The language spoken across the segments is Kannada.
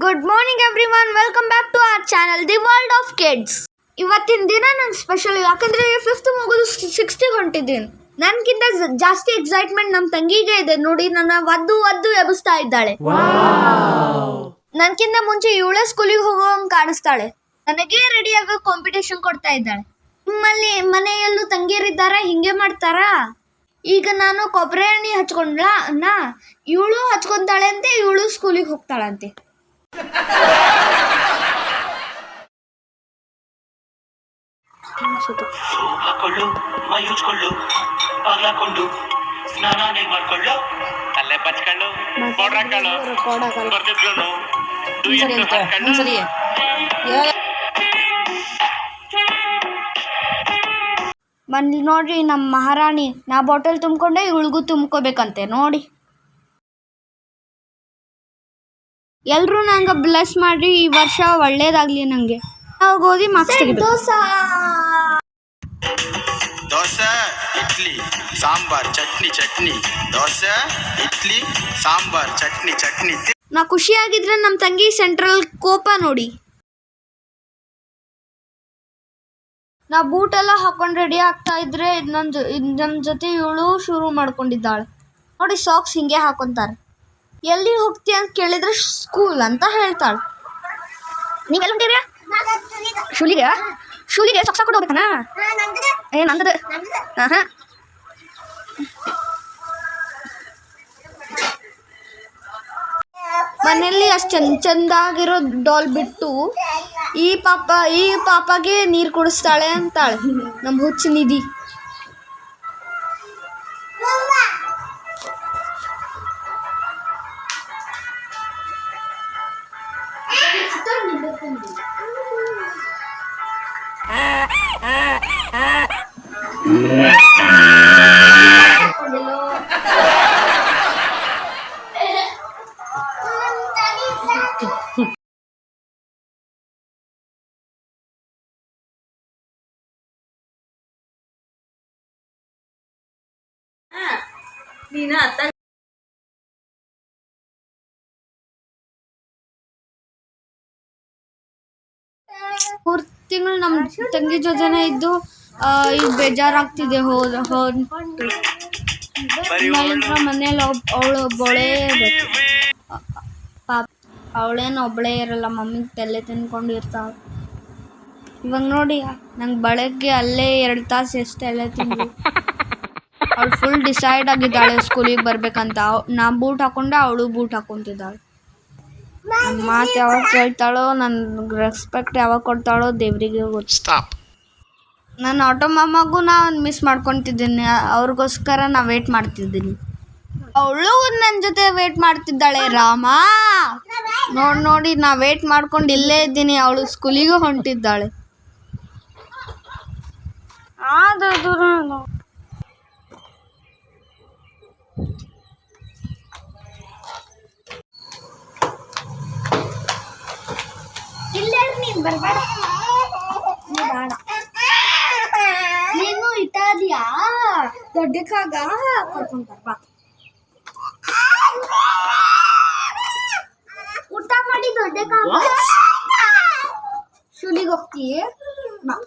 Good morning everyone, welcome back to our channel the world of kids. ಇವತ್ತಿನ ದಿನ ನಾನು ಸ್ಪೆಷಲ್, ಯಾಕಂದರೆ 5th ಮುಗಿದು 6th ಹೊಂಟಿದ್ದೀನಿ. ನನಗಿಂತ ಜಾಸ್ತಿ ಎಕ್ಸೈಟ್ಮೆಂಟ್ ನಮ್ಮ ತಂಗಿಗೆ ಇದೆ. ನೋಡಿ, ನನ್ನ ಒದ್ದು ಎಬ್ಬಿಸ್ತಾ ಇದ್ದಾಳೆ. ನನಗಿಂತ ಮುಂಚೆ ಇವಳೇ ಸ್ಕೂಲಿಗೆ ಹೋಗೋಂಗೆ ಕಾಣಿಸ್ತಾಳೆ. ನನಗೇ ರೆಡಿಯಾಗೋ ಕಾಂಪಿಟೇಷನ್ ಕೊಡ್ತಾ ಇದ್ದಾಳೆ. ನಿಮ್ಮಲ್ಲಿ ಮನೆಯಲ್ಲೂ ತಂಗಿಯರಿದ್ದಾರಾ ಹಿಂಗೆ ಮಾಡ್ತಾರಾ? ಈಗ ನಾನು ಕೊಬ್ಬರಿ ಎಣ್ಣೆ ಹಚ್ಕೊಂಡ್ಲಾ, ಇವಳು ಹಚ್ಕೊತಾಳೆ ಅಂತೆ, ಇವಳು ಸ್ಕೂಲಿಗೆ ಹೋಗ್ತಾಳಂತೆ. ಹಾಕೊಳ್ಳು, ಮೈ ಉಜ್ಕೊಳ್ಳು, ಬಾಗ್ಲಾಕೊಂಡು ಸ್ನಾನಾನೇ ಮಾಡ್ಕೊಳ್ಳು, ಅಲ್ಲೇ ಬಚ್ಕೊಳ್ಳು, ಪೌಡ್ರ್ ಹಾಕೊಳ್ಳು, ಬರ್ದಿದ್ರು ಬಂದು ನೋಡ್ರಿ, ನಮ್ಮ ಮಹಾರಾಣಿ ನಾ ಬಾಟಲ್ ತುಂಬಿಕೊಂಡೆ ಇವಳಿಗೂ ತುಂಬ್ಕೋಬೇಕಂತೆ. ನೋಡಿ, ಎಲ್ಲರೂ ನಂಗೆ ಬ್ಲೆಸ್ ಮಾಡಿ, ಈ ವರ್ಷ ಒಳ್ಳೇದಾಗಲಿ ನನಗೆ. ನಾವು ಗೋಧಿ ಮಾರ್ಕ್ಸ್ ತೆಗಿಬೇಕು. ದೋಸೆ, ಇಡ್ಲಿ, ಸಾಂಬಾರ್, ಚಟ್ನಿ, ದೋಸೆ, ಇಡ್ಲಿ, ಸಾಂಬಾರ್, ಚಟ್ನಿ. ನಾ ಖುಷಿಯಾಗಿದ್ರೆ ನಮ್ಮ ತಂಗಿ ಸೆಂಟ್ರಲ್ ಕೋಪ ನೋಡಿ. ನಾ ಬೂಟೆಲ್ಲ ಹಾಕೊಂಡು ರೆಡಿ ಆಗ್ತಾ ಇದ್ರೆ ನನ್ನ ಜೊತೆ ಇವಳು ಶುರು ಮಾಡ್ಕೊಂಡಿದ್ದಾಳೆ. ನೋಡಿ, ಸಾಕ್ಸ್ ಹಿಂಗೆ ಹಾಕೊಂತಾರೆ. ಎಲ್ಲಿ ಹೋಗ್ತೀಯ ಅಂತ ಕೇಳಿದ್ರೆ ಸ್ಕೂಲ್ ಅಂತ ಹೇಳ್ತಾಳೆ. ನೀವೆಲ್ಲ ಹೊಂಟಿರ? ಶೂಲಿಗೆ ಸಾಕ್ಸ್ ಹಾಕೊಂಡು ಹೋಗ್ಬೇಕಣ್ಣ. ನಂದದ. ಹಾಂ, ಮನೆಯಲ್ಲಿ ಅಷ್ಟು ಚಂದಾಗಿರೋ ಡಾಲ್ ಬಿಟ್ಟು ಈ ಪಾಪಗೆ ನೀರು ಕುಡಿಸ್ತಾಳೆ ಅಂತಾಳೆ ನಮ್ಮ ಹುಚ್ಚು ನಿಧಿ. ಮೂರು ತಿಂಗಳು ನಮ್ಮ ತಂಗಿ ಜೊತೆನೇ ಇದ್ದು ಈಗ ಬೇಜಾರಾಗ್ತಿದೆ. ಮನೇಲಿ ಅವಳೊಬ್ಬಳೇ ಬೇಕು. ಪಾಪ ಅವಳೇನು ಒಬ್ಬಳೇ ಇರಲ್ಲ, ಮಮ್ಮಿ ತಲೆ ತಿನ್ಕೊಂಡಿರ್ತಾಳೆ. ಇವಾಗ ನೋಡಿ, ನಂಗೆ ಬೆಳಗ್ಗೆ ಅಲ್ಲೇ 2 ತಾಸು ಎಷ್ಟು ತಲೆ ತಿಂದು ಅವಳು ಫುಲ್ ಡಿಸೈಡ್ ಆಗಿದ್ದಾಳೆ ಸ್ಕೂಲಿಗೆ ಬರ್ಬೇಕಂತ. ನಾ ಬೂಟ್ ಹಾಕೊಂಡೆ, ಅವಳು ಬೂಟ್ ಹಾಕೊಂತಿದ್ದಾಳೆ. ನನ್ನ ಮಾತು ಯಾವಾಗ ಕೇಳ್ತಾಳೋ, ನನ್ನ ರೆಸ್ಪೆಕ್ಟ್ ಯಾವಾಗ ಕೊಡ್ತಾಳೋ ದೇವರಿಗೆ ಗೊತ್ತು. ನಾನು ಆಟೋ ಮಾಮಗೂ ನಾನು ಮಿಸ್ ಮಾಡ್ಕೊತಿದ್ದೀನಿ. ಅವ್ರಿಗೋಸ್ಕರ ನಾ ವೇಟ್ ಮಾಡ್ತಿದ್ದೀನಿ. ಅವಳು ನನ್ನ ಜೊತೆ ವೇಟ್ ಮಾಡ್ತಿದ್ದಾಳೆ. ರಾಮ ನೋಡಿ, ನಾ ವೇಟ್ ಮಾಡ್ಕೊಂಡು ಇಲ್ಲೇ ಇದ್ದೀನಿ. ಅವಳು ಸ್ಕೂಲಿಗೂ ಹೊಂಟಿದ್ದಾಳೆ. ನೀನು ಬರಬೇಡ, ನೀನು ಇಟಾಲಿಯಾ ದೊಡ್ಡಕ್ಕಾಗ ಕರ್ಕೊಂತಾರ. ಬಾ, ಊಟ ಮಾಡಿ ದೊಡ್ಡಕ್ಕಾಗ ಶುಲಿಗೆ ಹೋಗ್ತೀಯ. ಬಾ,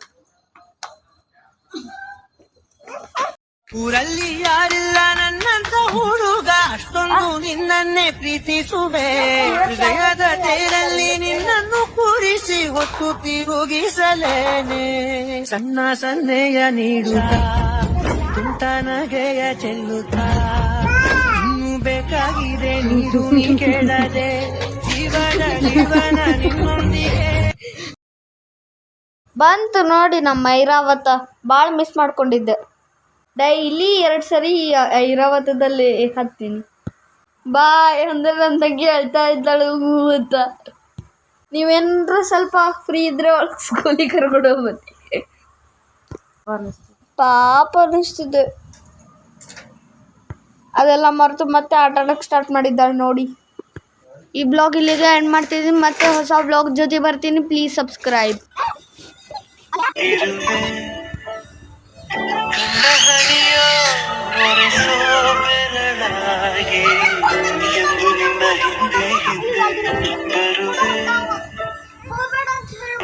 ಊರಲ್ಲಿ ಯಾರಿಲ್ಲ ನನ್ನಂತ ಹುಡುಗ, ಅಷ್ಟೊಂದು ನಿನ್ನನ್ನೇ ಪ್ರೀತಿಸುವೆ. ಹೃದಯದ ತೇರಲ್ಲಿ ನಿನ್ನನ್ನು ಕೂರಿಸಿ ಹೊತ್ತು ತಿರುಗಿಸಲೇನೆ. ಸಣ್ಣ ಸನ್ನೆಯ ನೀಡುತ್ತ, ತುಂಟ ನಗೆಯ ಚೆಲ್ಲುತ್ತ, ಇನ್ನು ಬೇಕಾಗಿದೆ ನೀರು ನೀ ಕೇಳದೆ, ಜೀವನ ನಿನ್ನೊಂದಿಗೆ. ಬಂತು ನೋಡಿ ನಮ್ಮ ಐರಾವತ. ಭಾಳ ಮಿಸ್ ಮಾಡ್ಕೊಂಡಿದ್ದೆ. ಡೈಲಿ 2 ಸರಿ ಐರಾವತದಲ್ಲಿ ಹತ್ತೀನಿ. ಬಾಯ್ ಅಂದರೆ ನನ್ನ ತಂಗಿ ಹೇಳ್ತಾ ಇದ್ದಾಳು ಹೂ ಅಂತ. ನೀವೇನಾರ ಸ್ವಲ್ಪ ಫ್ರೀ ಇದ್ರೆ ಸ್ಕೂಲಿಗೆ ಕರ್ಕೊಂಡು ಹೋಗ್ಬನ್ನಿ. ಪಾಪ ಅನ್ನಿಸ್ತಿದೆ. ಅದೆಲ್ಲ ಮರೆತು ಮತ್ತೆ ಆಟ ಆಡೋಕ್ಕೆ ಸ್ಟಾರ್ಟ್ ಮಾಡಿದ್ದಾಳೆ ನೋಡಿ. ಈ ಬ್ಲಾಗ್ ಇಲ್ಲಿಗೆ ಎಂಡ್ ಮಾಡ್ತಿದ್ದೀನಿ. ಮತ್ತೆ ಹೊಸ ಬ್ಲಾಗ್ ಜೊತೆ ಬರ್ತೀನಿ. Please subscribe. ಎಂದು ನಿನ್ನ ಹಿಂದೆ ಬರುವೆ.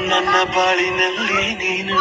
ನನ್ನ ಬಾಳಿನಲ್ಲಿ ನೀನು